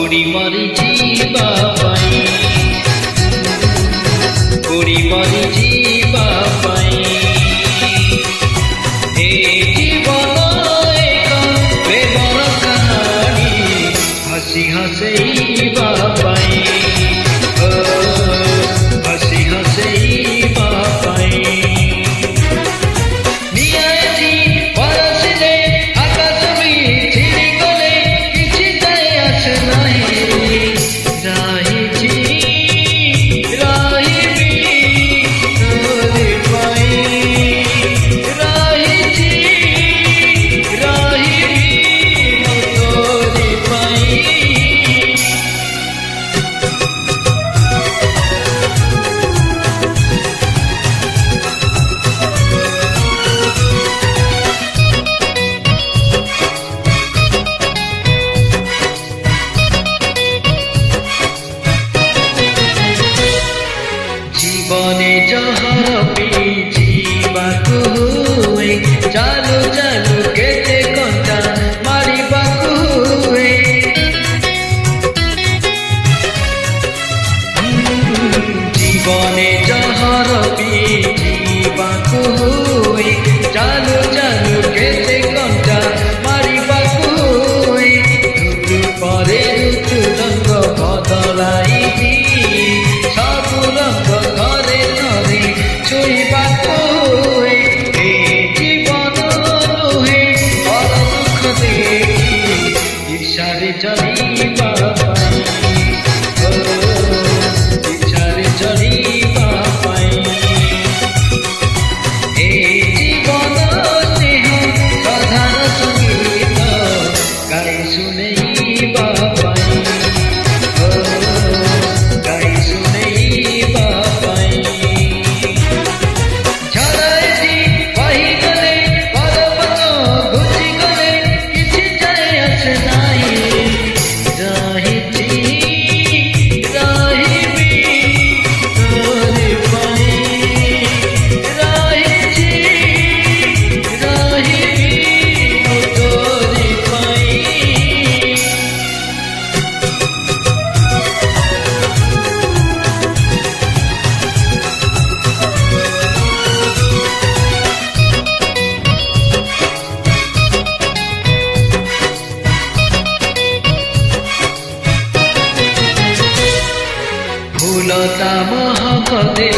उड़ी मरी जीवा पाई उड़ी मरी जीवा पाई ए जीवन एक प्रेमर कहानी हसी हसैबा पाई हसी हसैबा पाई बने जहर पी जीवाकु हुए चालू चालू केते कंटा मारिबाकु हुए जीवने जहर पी जीवाकु हुए चालू चालू केते कंटा मारिबाकु हुए ऋतु परे ऋतु रंग बदलाई सबु रंग इशारे चढ़ीबा पाई इशारे चढ़ीबा पाई ए जीवन स्नेह सधार संगीत गाई सुनैबा पाई गाई सुनैबा पाई झराई बही गले पर्वत घुची गले किछि जाय आसे नाही फूलता महक दे